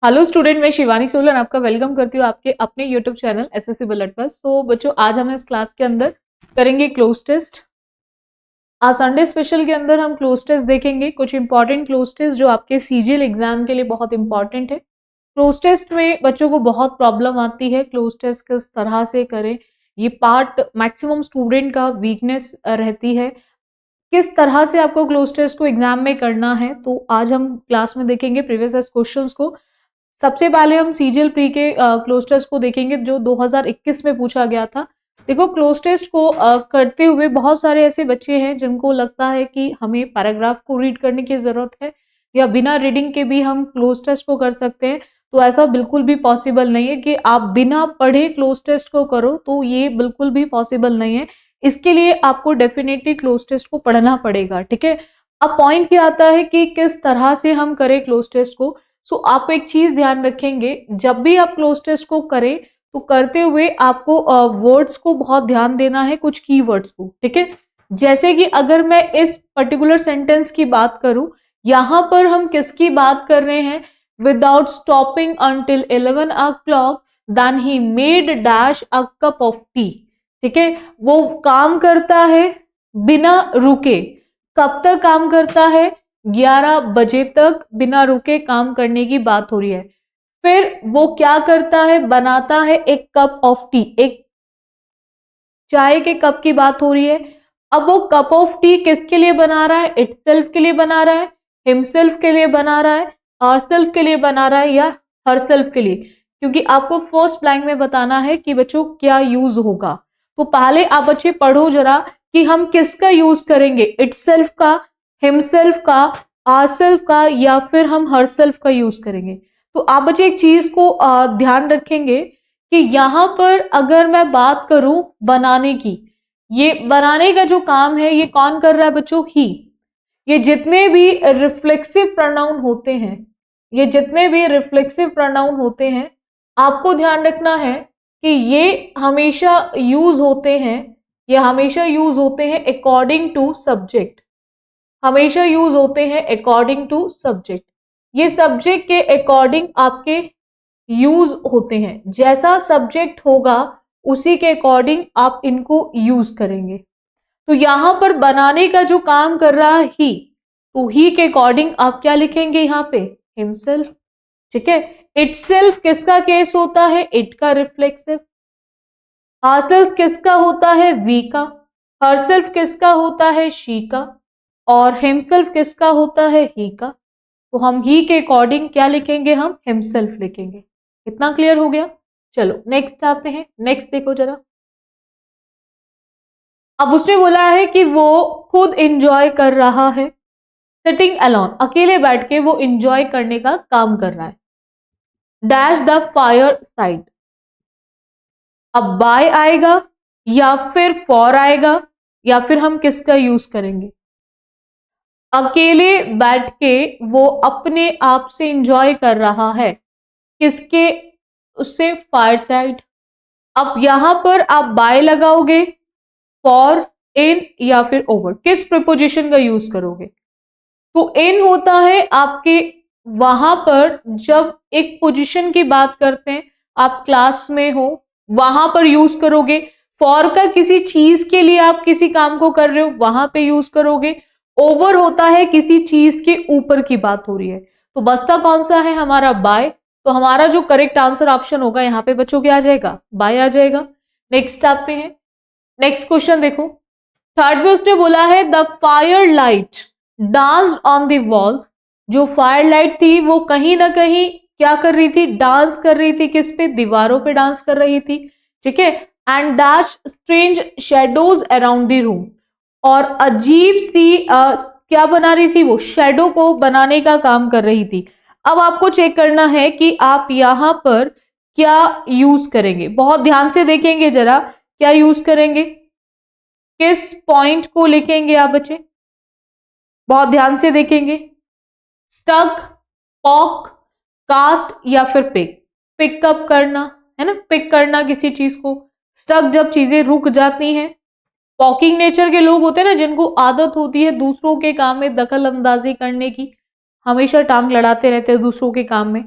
Hello student, मैं शिवानी सोलन आपका welcome करती हूँ आपके अपने यूट्यूब चैनल एसएससी बुलेट पर। सो बच्चों, आज हम इस क्लास के अंदर करेंगे क्लोज टेस्ट। आज संडे स्पेशल के अंदर हम क्लोज टेस्ट देखेंगे, कुछ इंपॉर्टेंट क्लोज टेस्ट जो आपके सीजीएल एग्जाम के लिए बहुत इंपॉर्टेंट है। क्लोज टेस्ट में बच्चों को बहुत प्रॉब्लम आती है, क्लोज टेस्ट किस तरह से करें, ये पार्ट मैक्सिमम स्टूडेंट का वीकनेस रहती है। किस तरह से आपको क्लोज टेस्ट को एग्जाम में करना है, तो आज हम क्लास में देखेंगे प्रीवियस क्वेश्चंस को। सबसे पहले हम सीजीएल प्री के क्लोज टेस्ट को देखेंगे जो 2021 में पूछा गया था। देखो, क्लोज टेस्ट को करते हुए बहुत सारे ऐसे बच्चे हैं जिनको लगता है कि हमें पैराग्राफ को रीड करने की जरूरत है या बिना रीडिंग के भी हम क्लोज टेस्ट को कर सकते हैं। तो ऐसा बिल्कुल भी पॉसिबल नहीं है कि आप बिना पढ़े क्लोज टेस्ट को करो, तो ये बिल्कुल भी पॉसिबल नहीं है। इसके लिए आपको डेफिनेटली क्लोज टेस्ट को पढ़ना पड़ेगा, ठीक है। अब पॉइंट क्या आता है कि किस तरह से हम करें क्लोज टेस्ट को। सो आप एक चीज ध्यान रखेंगे, जब भी आप क्लोज टेस्ट को करें तो करते हुए आपको वर्ड्स को बहुत ध्यान देना है, कुछ की वर्ड्स को, ठीक है। जैसे कि अगर मैं इस पर्टिकुलर सेंटेंस की बात करूं, यहां पर हम किसकी बात कर रहे हैं? Without stopping until 11 o'clock then he made dash a cup of tea, ठीक है। वो काम करता है बिना रुके। कब तक काम करता है? 11 बजे तक बिना रुके काम करने की बात हो रही है। फिर वो क्या करता है? बनाता है एक कप ऑफ टी, एक चाय के कप की बात हो रही है। अब वो कप ऑफ टी किसके लिए बना रहा है? इटसेल्फ के लिए बना रहा है, हिमसेल्फ के लिए बना रहा है, हरसेल्फ के लिए बना रहा है या हरसेल्फ के लिए? क्योंकि आपको फर्स्ट ब्लैंक में बताना है कि बच्चों क्या यूज होगा। तो पहले आप बच्चे पढ़ो जरा कि हम किसका यूज करेंगे, इटसेल्फ का, हिमसेल्फ का, आरसेल्फ का या फिर हम हरसेल्फ का यूज करेंगे। तो आप बच्चे एक चीज को ध्यान रखेंगे कि यहां पर अगर मैं बात करूं बनाने की, ये बनाने का जो काम है ये कौन कर रहा है बच्चों? ही। ये जितने भी रिफ्लेक्सिव प्रोनाउन होते हैं, ये जितने भी रिफ्लेक्सिव प्रोनाउन होते हैं, आपको ध्यान रखना है कि ये हमेशा यूज होते हैं, ये हमेशा यूज होते हैं अकॉर्डिंग टू सब्जेक्ट, हमेशा यूज होते हैं अकॉर्डिंग टू सब्जेक्ट। ये सब्जेक्ट के अकॉर्डिंग आपके यूज होते हैं, जैसा सब्जेक्ट होगा उसी के अकॉर्डिंग आप इनको यूज करेंगे। तो यहां पर बनाने का जो काम कर रहा है ही, तो ही के अकॉर्डिंग आप क्या लिखेंगे यहाँ पे? हिमसेल्फ, ठीक है। इटसेल्फ किसका केस होता है? इट का रिफ्लेक्सिव। हरसेल्फ किसका होता है? वी का। हरसेल्फ किसका होता है? शी का। और हिमसेल्फ किसका होता है? ही का। तो हम ही के अकॉर्डिंग क्या लिखेंगे? हम हिमसेल्फ लिखेंगे। इतना क्लियर हो गया? चलो नेक्स्ट आते हैं। नेक्स्ट देखो जरा। अब उसने बोला है कि वो खुद एंजॉय कर रहा है, सिटिंग अलोन, अकेले बैठ के वो एंजॉय करने का काम कर रहा है। Dash the fire side. अब बाय आएगा या फिर फॉर आएगा या फिर हम किसका यूज करेंगे? अकेले बैठ के वो अपने आप से एंजॉय कर रहा है, किसके? उससे, फायर साइड। अब यहां पर आप बाय लगाओगे, फॉर, इन या फिर ओवर, किस प्रिपोजिशन का यूज करोगे? तो इन होता है आपके वहां पर जब एक पोजीशन की बात करते हैं, आप क्लास में हो वहां पर यूज करोगे। फॉर का किसी चीज के लिए आप किसी काम को कर रहे हो वहां पे यूज करोगे। ओवर होता है किसी चीज के ऊपर की बात हो रही है। तो बसता कौन सा है? हमारा बाय। तो हमारा जो करेक्ट आंसर ऑप्शन होगा यहाँ पे बच्चों क्या आ जाएगा? बाय आ जाएगा। नेक्स्ट आते हैं। नेक्स्ट क्वेश्चन देखो। थर्ड में उसने बोला है the fire light danced on the walls. जो फायर लाइट थी वो कहीं ना कहीं क्या कर रही थी? डांस कर रही थी। किस पे? दीवारों पे डांस कर रही थी, ठीक है। And dash strange shadows around the room, और अजीब सी क्या बना रही थी? वो शेडो को बनाने का काम कर रही थी। अब आपको चेक करना है कि आप यहां पर क्या यूज करेंगे। बहुत ध्यान से देखेंगे जरा, क्या यूज करेंगे, किस पॉइंट को लिखेंगे आप बच्चे? बहुत ध्यान से देखेंगे। स्टक, पॉक, कास्ट या फिर पिक। पिकअप करना है ना, पिक करना किसी चीज को। स्टक जब चीजें रुक जाती हैं। पॉकिंग नेचर के लोग होते हैं ना, जिनको आदत होती है दूसरों के काम में दखल अंदाजी करने की, हमेशा टांग लड़ाते रहते हैं दूसरों के काम में,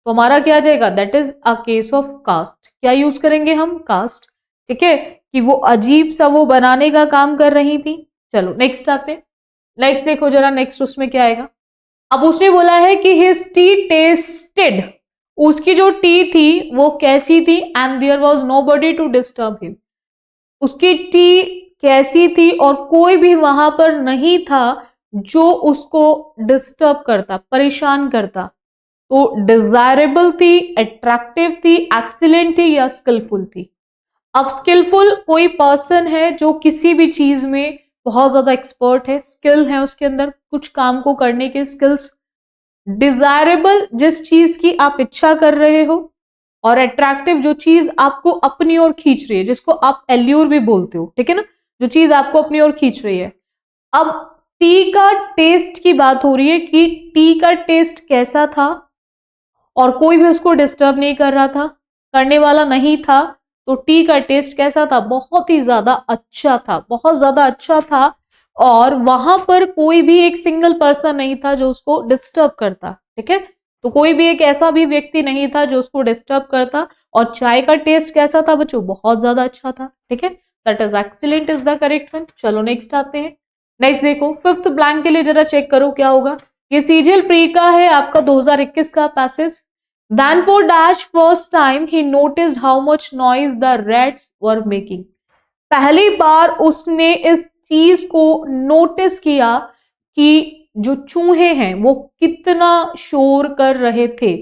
तो हमारा क्या आ जाएगा, that is a case of cost. क्या यूज करेंगे हम, कास्ट, ठीक है, कि वो अजीब सा वो बनाने का काम कर रही थी। चलो नेक्स्ट आते हैं, नेक्स्ट देखो जरा, नेक्स्ट उसमें क्या आएगा। अब उसने बोला है कि हिज टी टेस्टेड, उसकी जो टी थी वो कैसी थी, and there was nobody to disturb him, उसकी टी कैसी थी और कोई भी वहां पर नहीं था जो उसको डिस्टर्ब करता, परेशान करता। तो डिजायरेबल थी, अट्रैक्टिव थी, एक्सीलेंट थी या स्किलफुल थी। अब स्किलफुल कोई पर्सन है जो किसी भी चीज में बहुत ज्यादा एक्सपर्ट है, स्किल है उसके अंदर, कुछ काम को करने के स्किल्स। डिजायरेबल जिस चीज की आप इच्छा कर रहे हो, और अट्रैक्टिव जो चीज आपको अपनी ओर खींच रही है, जिसको आप एल्यूर भी बोलते हो, ठीक है ना, जो चीज आपको अपनी ओर खींच रही है। अब टी का टेस्ट की बात हो रही है कि टी का टेस्ट कैसा था और कोई भी उसको डिस्टर्ब नहीं कर रहा था, करने वाला नहीं था। तो टी का टेस्ट कैसा था, बहुत ही ज्यादा अच्छा था, बहुत ज्यादा अच्छा था, और वहां पर कोई भी एक सिंगल पर्सन नहीं था जो उसको डिस्टर्ब करता, ठीक है। तो कोई भी एक ऐसा भी व्यक्ति नहीं था जो उसको डिस्टर्ब करता। और चाय का टेस्ट कैसा था बच्चों, बहुत ज्यादा अच्छा था, ठीक है, that is excellent is the correct one. चलो नेक्स्ट आते हैं, नेक्स्ट देखो, फिफ्थ ब्लैंक के लिए जरा चेक करो क्या होगा। ये सीजीएल प्री का है आपका 2021 का passage. Then for dash first time he noticed how much noise the rats were making. पहली बार उसने इस चीज को नोटिस किया कि जो चूहे हैं वो कितना शोर कर रहे थे।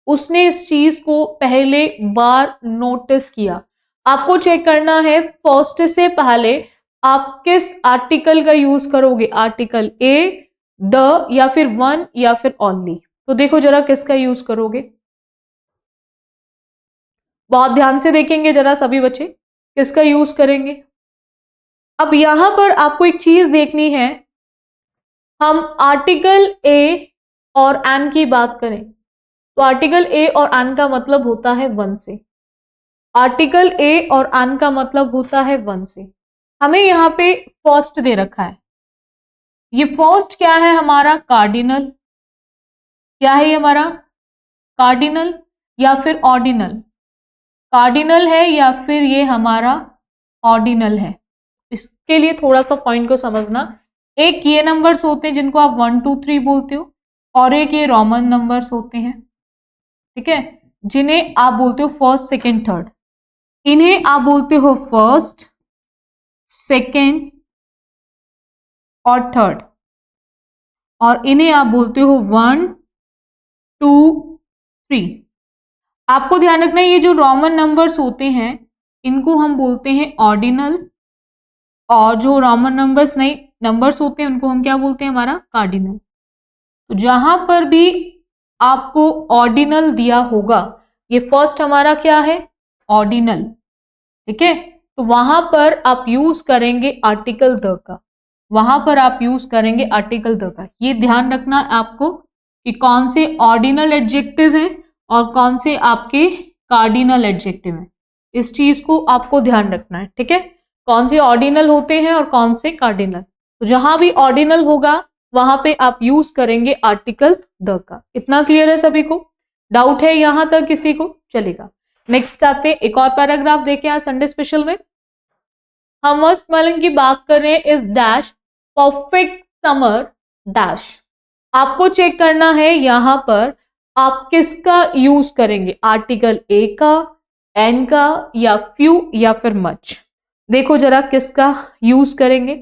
उसने इस चीज को पहले बार नोटिस किया। आपको चेक करना है फर्स्ट से पहले आप किस आर्टिकल का यूज करोगे, आर्टिकल ए, द, या फिर वन, या फिर ओनली। तो देखो जरा किसका यूज करोगे, बहुत ध्यान से देखेंगे जरा सभी बच्चे, किसका यूज करेंगे। अब यहां पर आपको एक चीज देखनी है, हम आर्टिकल ए और एन की बात करें तो आर्टिकल ए और एन का मतलब होता है वन से। आर्टिकल ए और एन का मतलब होता है वन से। हमें यहां पे फर्स्ट दे रखा है, ये फर्स्ट क्या है हमारा, कार्डिनल। क्या है ये हमारा, कार्डिनल या फिर ऑर्डिनल। कार्डिनल है या फिर ये हमारा ऑर्डिनल है। इसके लिए थोड़ा सा पॉइंट को समझना, एक ये नंबर्स होते हैं जिनको आप 1 2 3 बोलते हो, और एक ये रोमन नंबर्स होते हैं, ठीक है, जिन्हें आप बोलते हो फर्स्ट, सेकंड, थर्ड। इन्हें आप बोलते हो फर्स्ट, सेकंड और थर्ड, और इन्हें आप बोलते हो 1 2 3। आपको ध्यान रखना है ये जो रोमन नंबर्स होते हैं इनको हम बोलते हैं ऑर्डिनल, और जो रोमन नंबर्स नहीं नंबर्स होते हैं उनको हम क्या बोलते हैं, हमारा कार्डिनल। तो जहां पर भी आपको ऑर्डिनल दिया होगा, ये फर्स्ट हमारा क्या है, ऑर्डिनल, ठीक है, तो वहां पर आप यूज करेंगे आर्टिकल द का, वहां पर आप यूज करेंगे आर्टिकल द का। ये ध्यान रखना आपको कि कौन से ऑर्डिनल एडजेक्टिव है और कौन से आपके कार्डिनल एडजेक्टिव है, इस चीज को आपको ध्यान रखना है, ठीक है, कौन से ऑर्डिनल होते हैं और कौन से कार्डिनल। तो जहां भी ऑर्डिनल होगा वहां पे आप यूज करेंगे आर्टिकल द का। इतना क्लियर है सभी को, डाउट है यहां तक किसी को, चलेगा। नेक्स्ट आते हैं, एक और पैराग्राफ देखें आज संडे स्पेशल में। हम मस्कमेलन की बात कर रहे हैं, is dash perfect summer dash. आपको चेक करना है यहां पर आप किसका यूज करेंगे, आर्टिकल ए का, एन का, या फ्यू, या फिर मच। देखो जरा किसका यूज करेंगे,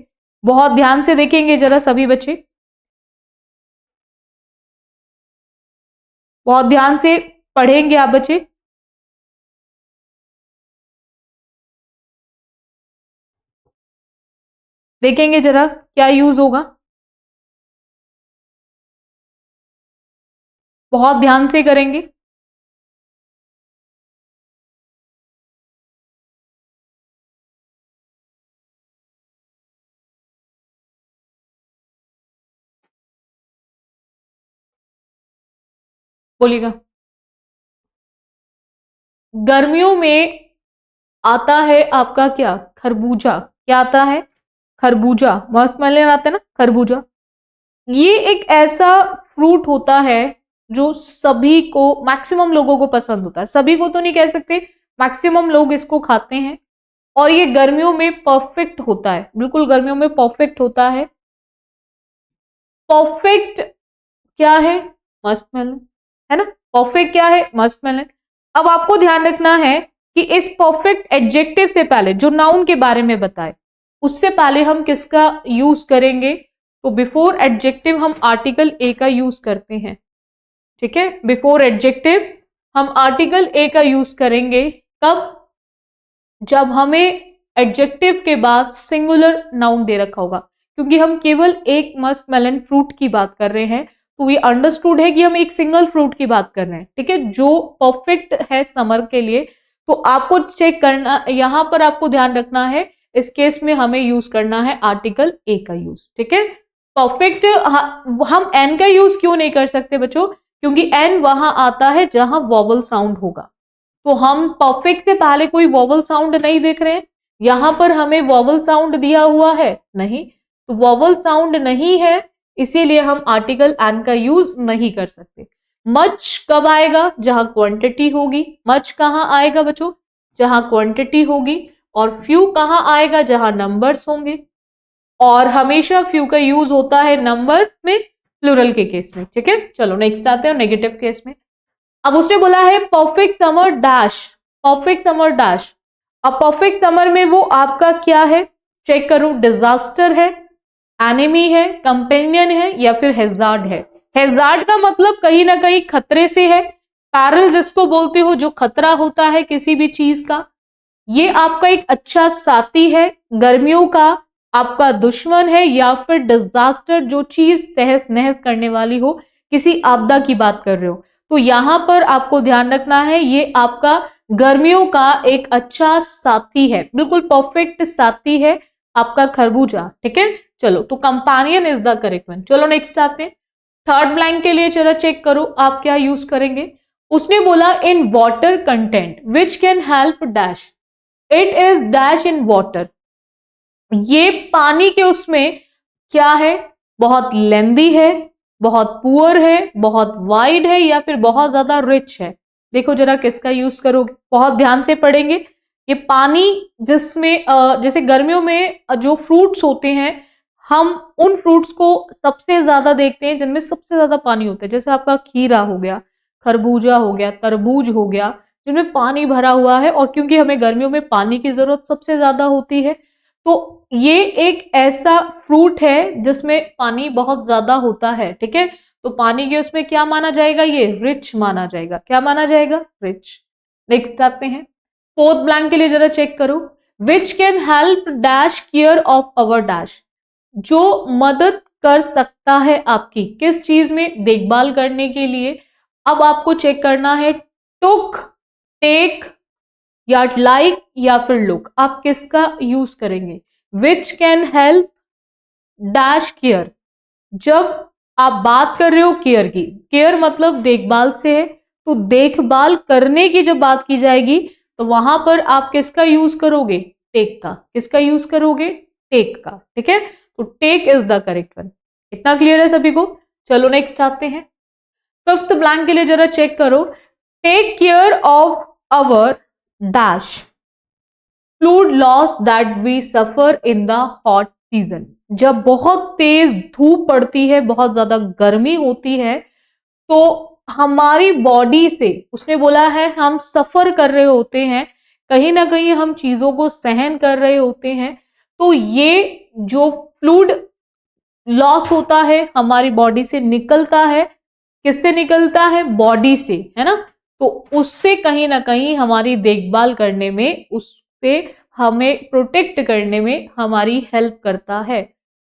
बहुत ध्यान से देखेंगे जरा सभी बच्चे, बहुत ध्यान से पढ़ेंगे आप बच्चे। देखेंगे जरा क्या यूज होगा, बहुत ध्यान से करेंगे। बोलिएगा। गर्मियों में आता है आपका क्या, खरबूजा। क्या आता है, खरबूजा। मस्कमेलन आता है ना, खरबूजा। ये एक ऐसा फ्रूट होता है जो सभी को, मैक्सिमम लोगों को पसंद होता है। सभी को तो नहीं कह सकते, मैक्सिमम लोग इसको खाते हैं और ये गर्मियों में परफेक्ट होता है, बिल्कुल गर्मियों में परफेक्ट होता है। परफेक्ट क्या है? मस्क मेलन, है ना। परफेक्ट क्या है? Musk melon. अब आपको ध्यान रखना है कि इस परफेक्ट एडजेक्टिव से पहले जो नाउन के बारे में बताए, उससे पहले हम किसका यूज करेंगे? तो बिफोर एडजेक्टिव हम आर्टिकल ए का यूज करते हैं, ठीक है। बिफोर एडजेक्टिव हम आर्टिकल ए का यूज करेंगे। कब? जब हमें एडजेक्टिव के बाद सिंगुलर नाउन दे रखा होगा, क्योंकि हम केवल एक मस्क मेलन फ्रूट की बात कर रहे हैं, तो ये अंडरस्टूड है कि हम एक सिंगल फ्रूट की बात कर रहे हैं, ठीक है, जो परफेक्ट है समर के लिए। तो आपको चेक करना, यहां पर आपको ध्यान रखना है, इस केस में हमें यूज करना है आर्टिकल ए का यूज, ठीक है। परफेक्ट हम एन का यूज क्यों नहीं कर सकते बच्चों? क्योंकि एन वहां आता है जहां वॉवल साउंड होगा, तो हम परफेक्ट से पहले कोई वॉवल साउंड नहीं देख रहे हैं। यहां पर हमें वॉवल साउंड दिया हुआ है नहीं, तो वॉवल साउंड नहीं है, इसीलिए हम आर्टिकल एन का यूज नहीं कर सकते। मच कब आएगा? जहां क्वांटिटी होगी। मच कहां आएगा बच्चों? जहां क्वांटिटी होगी। और फ्यू कहां आएगा? जहां नंबर्स होंगे। और हमेशा फ्यू का यूज होता है नंबर में, प्लूरल के केस में, ठीक है। चलो नेक्स्ट आते हैं नेगेटिव केस में। अब उसने बोला है perfect summer dash, perfect summer dash. अब परफेक्ट समर में वो आपका क्या है? चेक करो, डिजास्टर है, एनिमी है, कंपेनियन है, या फिर हेजार्ड है। हेजार्ड का मतलब कहीं ना कहीं खतरे से है। पैरल जिसको बोलते हो, जो खतरा होता है किसी भी चीज का। ये आपका एक अच्छा साथी है, गर्मियों का आपका दुश्मन है, या फिर डिजास्टर, जो चीज तहस नहस करने वाली हो, किसी आपदा की बात कर रहे हो। तो यहां पर आपको ध्यान रखना है, ये आपका गर्मियों का एक अच्छा साथी है, बिल्कुल परफेक्ट साथी है आपका खरबूजा, ठीक है। चलो, तो companion is the correct one. चलो नेक्स्ट आते हैं। थर्ड ब्लैंक के लिए चलो चेक करो आप क्या यूज करेंगे। उसने बोला in water content which can help dash, it is dash in water. ये पानी के उसमें क्या है? बहुत लेंदी है, बहुत पुअर है, बहुत वाइड है, या फिर बहुत ज्यादा रिच है। देखो जरा किसका यूज करोगे, बहुत ध्यान से पढ़ेंगे। ये पानी जिसमें जैसे गर्मियों में जो फ्रूट्स होते हैं, हम उन फ्रूट्स को सबसे ज्यादा देखते हैं जिनमें सबसे ज्यादा पानी होता है। जैसे आपका खीरा हो गया, खरबूजा हो गया, तरबूज हो गया, जिनमें पानी भरा हुआ है। और क्योंकि हमें गर्मियों में पानी की जरूरत सबसे ज्यादा होती है, तो ये एक ऐसा फ्रूट है जिसमें पानी बहुत ज्यादा होता है, ठीक है। तो पानी के उसमें क्या माना जाएगा? ये रिच माना जाएगा। क्या माना जाएगा? रिच। नेक्स्ट आते हैं। फोर्थ ब्लैंक के लिए जरा चेक करो। Which can help dash care of our dash, जो मदद कर सकता है आपकी किस चीज में? देखभाल करने के लिए। अब आपको चेक करना है, टुक, टेक, या लाइक, या फिर लुक, आप किसका यूज करेंगे? Which can help dash care. जब आप बात कर रहे हो केयर की, केयर मतलब देखभाल से है, तो देखभाल करने की जब बात की जाएगी, तो वहां पर आप किसका यूज करोगे? टेक का। किसका यूज करोगे? टेक का, ठीक है। तो take is the correct one. इतना क्लियर है सभी को? चलो नेक्स्ट आते हैं। फिफ्थ ब्लैंक के लिए जरा चेक करो। Take care of our dash fluid loss that we suffer in the hot season. जब बहुत तेज धूप पड़ती है, बहुत ज्यादा गर्मी होती है, तो हमारी बॉडी से, उसने बोला है हम सफर कर रहे होते हैं, कहीं ना कहीं हम चीजों को सहन कर रहे होते हैं। तो ये जो फ्लूड लॉस होता है हमारी बॉडी से निकलता है, किससे निकलता है? बॉडी से, है ना। तो उससे कहीं ना कहीं हमारी देखभाल करने में, उससे हमें प्रोटेक्ट करने में हमारी हेल्प करता है।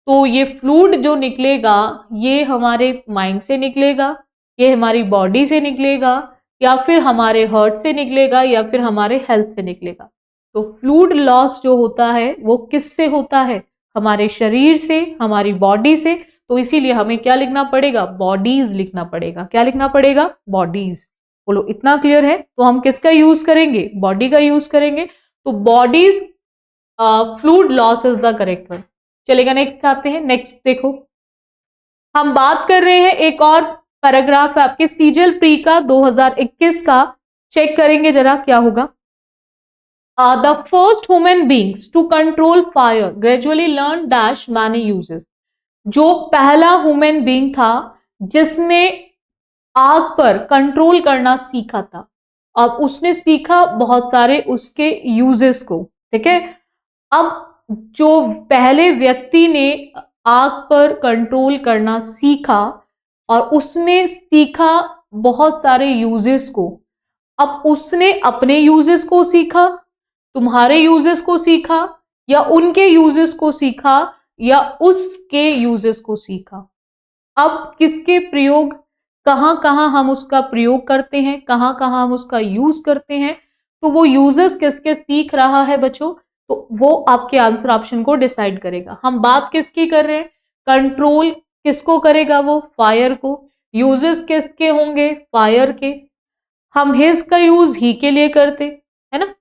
तो ये फ्लूइड जो निकलेगा, ये हमारे माइंड से निकलेगा, ये हमारी बॉडी से निकलेगा, या फिर हमारे हार्ट से निकलेगा, या फिर हमारे हेल्थ से निकलेगा। तो फ्लूइड लॉस जो होता है वो किससे होता है? हमारे शरीर से, हमारी बॉडी से। तो इसीलिए हमें क्या लिखना पड़ेगा? बॉडीज लिखना पड़ेगा। क्या लिखना पड़ेगा? बॉडीज। बोलो इतना क्लियर है? तो हम किसका यूज करेंगे? बॉडी का यूज करेंगे। तो bodies fluid loss is the correct one. चलेगा, नेक्स्ट आते हैं। नेक्स्ट देखो, हम बात कर रहे हैं एक और पैराग्राफ है आपके सीजल प्री का 2021 का, चेक करेंगे जरा क्या होगा। The first human beings to control fire gradually learn dash many uses. जो पहला ह्यूमन बींग था जिसने आग पर कंट्रोल करना सीखा था, अब उसने सीखा बहुत सारे उसके यूजेस को, ठीक है। अब जो पहले व्यक्ति ने आग पर कंट्रोल करना सीखा और उसने सीखा बहुत सारे यूजेस को, अब उसने अपने यूजेस को सीखा, तुम्हारे यूजेस को सीखा, या उनके यूजेस को सीखा, या उसके यूजेस को सीखा। अब किसके प्रयोग, कहां कहां हम उसका प्रयोग करते हैं, कहां कहां हम उसका यूज करते हैं, तो वो यूजेस किसके सीख रहा है बच्चों, तो वो आपके आंसर ऑप्शन को डिसाइड करेगा। हम बात किसकी कर रहे हैं, कंट्रोल किसको करेगा, वो फायर को। यूजेस किसके होंगे, फायर के। हम हिज का यूज ही के लिए करते है ना,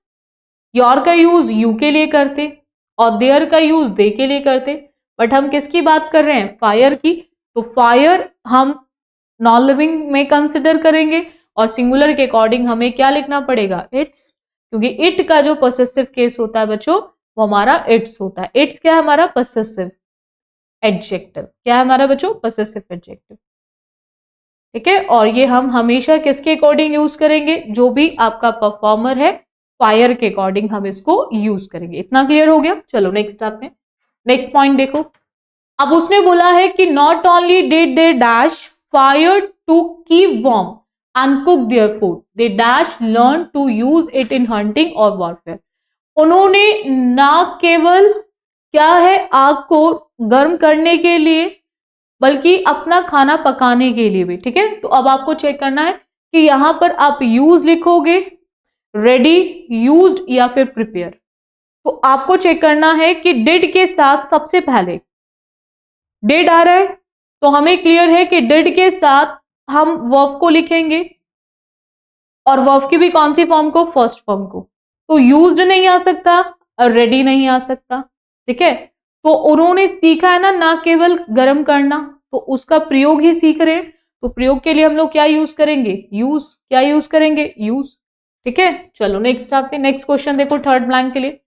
योर का यूज यू के लिए करते, और देयर का यूज दे के लिए करते, बट हम किसकी बात कर रहे हैं, फायर की। तो फायर हम नॉन लिविंग में कंसिडर करेंगे, और सिंगुलर के अकॉर्डिंग हमें क्या लिखना पड़ेगा, इट्स, क्योंकि इट का जो पॉसेसिव केस होता है बच्चों वो हमारा इट्स होता है। इट्स क्या है हमारा, पॉसेसिव एडजेक्टिव। क्या है हमारा बच्चों, पॉसेसिव एडजेक्टिव, ठीक है। और ये हम हमेशा किसके अकॉर्डिंग यूज करेंगे, जो भी आपका परफॉर्मर है फायर के अकॉर्डिंग हम इसको यूज करेंगे। इतना क्लियर हो गया। चलो नेक्स्ट आते हैं, नेक्स्ट पॉइंट देखो। अब उसने बोला है कि not only did they dash fire to keep warm and cook their food, they dash learn to use it in hunting और वॉरफेयर। उन्होंने ना केवल क्या है आग को गर्म करने के लिए, बल्कि अपना खाना पकाने के लिए भी, ठीक है। तो अब आपको चेक करना है कि यहां पर आप यूज लिखोगे, रेडी, यूज्ड, या फिर प्रिपेयर। तो आपको चेक करना है कि डिड के साथ सबसे पहले डिड आ रहा है, तो हमें क्लियर है कि डिड के साथ हम वर्ब को लिखेंगे, और वर्ब की भी कौन सी फॉर्म को, फर्स्ट फॉर्म को। तो यूज्ड नहीं आ सकता और रेडी नहीं आ सकता, ठीक है। तो उन्होंने सीखा है ना केवल गर्म करना, तो उसका प्रयोग ही सीख रहे हैं। तो प्रयोग के लिए हम लोग क्या यूज करेंगे, यूज। क्या यूज करेंगे, यूज, ठीक है। चलो नेक्स्ट आते हैं, नेक्स्ट क्वेश्चन देखो थर्ड ब्लैंक के लिए।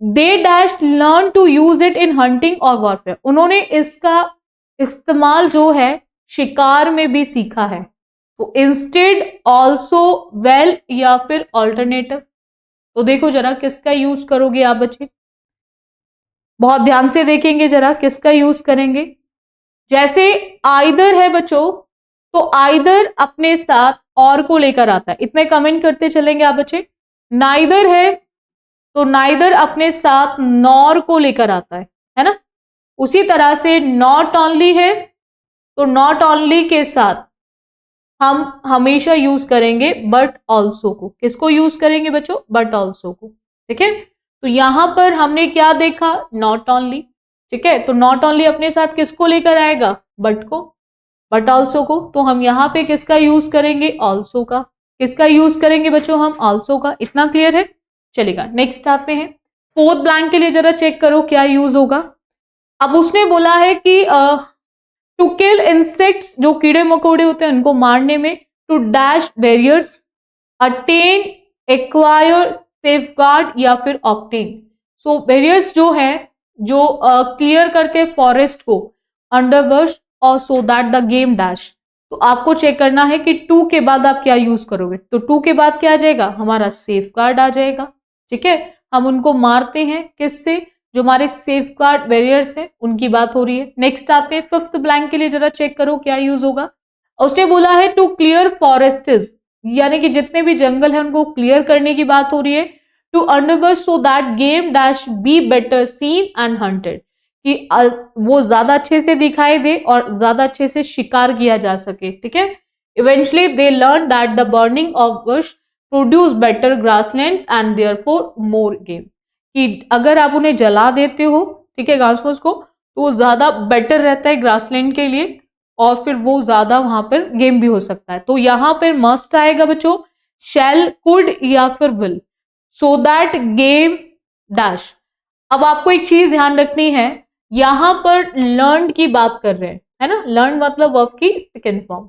They dash learn to use it in hunting और वॉरफेयर। उन्होंने इसका इस्तेमाल जो है शिकार में भी सीखा है। तो इंस्टेड, ऑल्सो, वेल, या फिर ऑल्टरनेटिव। तो देखो जरा किसका यूज करोगे आप बच्चे, बहुत ध्यान से देखेंगे जरा किसका यूज करेंगे। जैसे आइदर है बच्चों, तो आइदर अपने साथ और को लेकर आता है, इतने कमेंट करते चलेंगे आप बच्चे। नाइदर है तो नाइदर अपने साथ नॉर को लेकर आता है ना। उसी तरह से नॉट ओनली है तो नॉट ओनली के साथ हम हमेशा यूज करेंगे बट ऑल्सो को। किसको यूज करेंगे बच्चों, बट ऑल्सो को, ठीक है। तो यहां पर हमने क्या देखा, नॉट ओनली, ठीक है। तो नॉट ओनली अपने साथ किसको लेकर आएगा, बट को, बट ऑल्सो को। तो हम यहाँ पे किसका यूज करेंगे, ऑल्सो का। किसका यूज करेंगे बच्चों, हम ऑल्सो का। इतना क्लियर है, चलेगा। नेक्स्ट आते हैं, फोर्थ ब्लैंक के लिए जरा चेक करो क्या यूज होगा। अब उसने बोला है कि टू किल इंसेक्ट्स, जो कीड़े मकोड़े होते हैं उनको मारने में, to dash barriers, attain, acquire, safeguard, या फिर ऑब्टेन। सो बैरियर्स जो है, जो क्लियर करते हैं फॉरेस्ट को, अंडरब्रश, और so that the game dash. तो आपको चेक करना है कि टू के बाद आप क्या यूज करोगे। तो टू के बाद क्या आ जाएगा, हमारा सेफगार्ड आ जाएगा, ठीक है। हम उनको मारते हैं किससे, जो हमारे सेफगार्ड बैरियर्स है उनकी बात हो रही है। नेक्स्ट आते हैं फिफ्थ ब्लैंक के लिए, जरा चेक करो क्या यूज होगा। उसने बोला है टू क्लियर फॉरेस्ट्स, यानी कि जितने भी जंगल है उनको क्लियर करने की बात हो रही है। To underbrush so that game dash be better seen and hunted, कि वो ज्यादा अच्छे से दिखाई दे और ज्यादा अच्छे से शिकार किया जा सके, ठीक है। Eventually they learn that the burning of Bush produce better grasslands and therefore more game, कि अगर आप उन्हें जला देते हो, ठीक है, घास फूस को, तो वो ज्यादा बेटर रहता है ग्रासलैंड के लिए, और फिर वो ज्यादा वहां पर गेम भी हो सकता है। तो यहां पर मस्ट आएगा बच्चों, शैल, कुड, या फिर will, so that game dash. अब आपको एक चीज ध्यान रखनी है, यहां पर लर्न की बात कर रहे हैं, है ना, लर्न मतलब वर्ब की सेकेंड फॉर्म।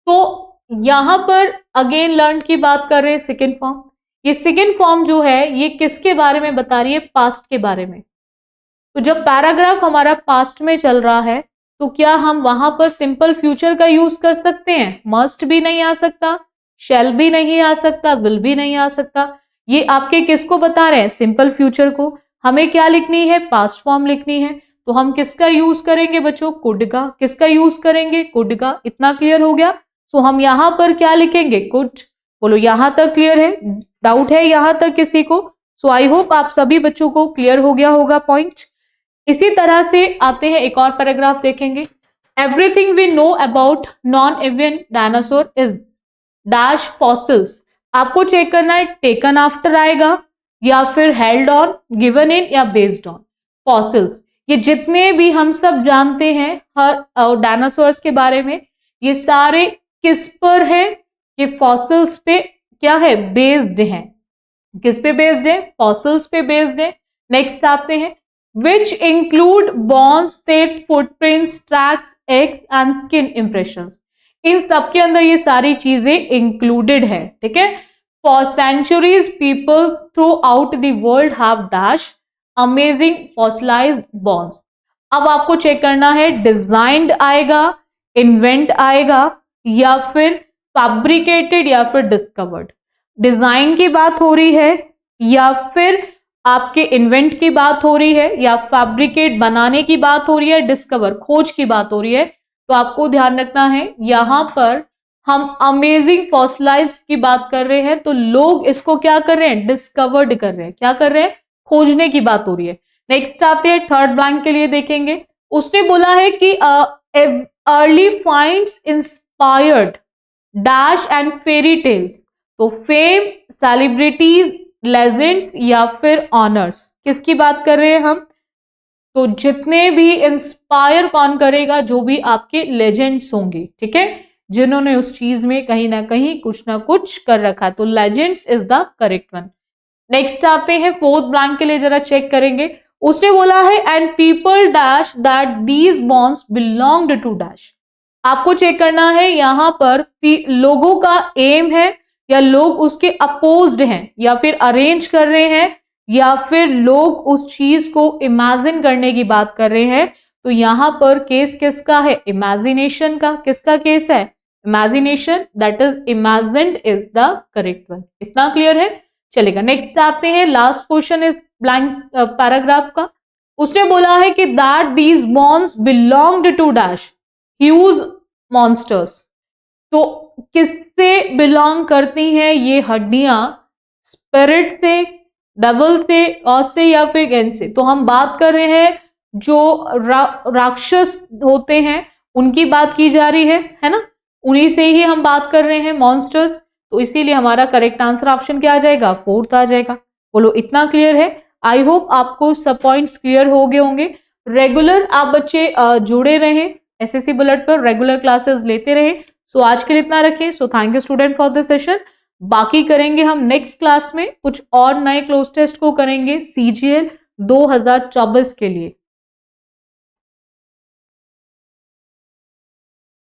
तो यहां पर अगेन लर्न की बात कर रहे हैं, सेकेंड फॉर्म। ये सेकेंड फॉर्म जो है ये किसके बारे में बता रही है, पास्ट के बारे में। तो जब पैराग्राफ हमारा पास्ट में चल रहा है तो क्या हम वहां पर सिंपल फ्यूचर का यूज कर सकते हैं? मस्ट भी नहीं आ सकता, शैल भी नहीं आ सकता, विल भी नहीं आ सकता। ये आपके किसको बता रहे हैं? सिंपल फ्यूचर को। हमें क्या लिखनी है? पास्ट फॉर्म लिखनी है। तो हम किसका यूज करेंगे बच्चों? कुड का। किसका यूज करेंगे? कुड का। इतना क्लियर हो गया। सो हम यहां पर क्या लिखेंगे? कुड। बोलो यहां तक क्लियर है? डाउट है यहां तक किसी को? सो आई होप आप सभी बच्चों को क्लियर हो गया होगा पॉइंट। इसी तरह से आते हैं, एक और पैराग्राफ देखेंगे। Everything we know about non avian dinosaur is dash fossils. आपको चेक करना है टेकन आफ्टर आएगा या फिर हेल्ड ऑन, गिवन इन या बेस्ड ऑन। फॉसिल्स ये जितने भी हम सब जानते हैं हर डायनासोर्स के बारे में, ये सारे किस पर है? ये फॉसिल्स पे क्या है? बेस्ड हैं। किस पे बेस्ड है? फॉसिल्स पे बेस्ड है। नेक्स्ट आते हैं, which include bones, teeth, footprints, tracks, eggs and skin impressions। इन सब के अंदर ये सारी चीजें इंक्लूडेड है, ठीक है। For centuries people throughout the world have dash amazing fossilized bones। अब आपको चेक करना है डिजाइंड आएगा, इन्वेंट आएगा या फिर फैब्रिकेटेड या फिर डिस्कवर्ड। डिजाइन की बात हो रही है या फिर आपके इन्वेंट की बात हो रही है या फैब्रिकेट बनाने की बात हो रही है, डिस्कवर खोज की बात हो रही है। तो आपको ध्यान रखना है यहां पर हम अमेजिंग फॉसिलाइज की बात कर रहे हैं, तो लोग इसको क्या कर रहे हैं? डिस्कवर्ड कर रहे हैं। क्या कर रहे हैं? खोजने की बात हो रही है। नेक्स्ट आते हैं, थर्ड ब्लैंक के लिए देखेंगे। उसने बोला है कि early finds inspired dash and fairy tales. तो फेम, सेलिब्रिटीज, लेजेंड्स या फिर ऑनर्स, किसकी बात कर रहे हैं हम? तो जितने भी इंस्पायर कौन करेगा? जो भी आपके लेजेंड्स होंगे, ठीक है, जिन्होंने उस चीज में कहीं ना कहीं कुछ ना कुछ कर रखा। तो legends is the correct one. Next आते हैं, फोर्थ ब्लैंक के लिए जरा चेक करेंगे। उसने बोला है and people dash that these bones belonged to dash. आपको चेक करना है यहां पर लोगों का एम है या लोग उसके अपोज्ड हैं या फिर अरेंज कर रहे हैं या फिर लोग उस चीज को इमेजिन करने की बात कर रहे हैं। तो यहां पर केस किसका है? इमेजिनेशन का। किसका केस है? Imagination. That is imagined is the correct one. इतना क्लियर है? चलेगा। नेक्स्ट आते हैं, लास्ट क्वेश्चन इस ब्लैंक पैराग्राफ का। उसने बोला है कि that these bones belonged to dash huge monsters. तो किससे बिलोंग करती हैं ये हड्डियां? स्पिरिट से, डबल से, ऑस से या फिर गैन से? तो हम बात कर रहे हैं जो राक्षस होते हैं उनकी बात की जा रही है ना, उन्हीं से ही हम बात कर रहे हैं, मॉन्स्टर्स। तो इसीलिए हमारा करेक्ट आंसर ऑप्शन क्या आ जाएगा? फोर्थ आ जाएगा। बोलो इतना क्लियर है? आई होप आपको सब पॉइंट्स क्लियर हो गए होंगे। रेगुलर आप बच्चे जुड़े रहे, एसएससी बुलेट पर रेगुलर क्लासेस लेते रहे। सो आज के लिए इतना रखें। So thank you student for this session. बाकी करेंगे हम नेक्स्ट क्लास में, कुछ और नए क्लोज टेस्ट को करेंगे CGL 2024 के लिए।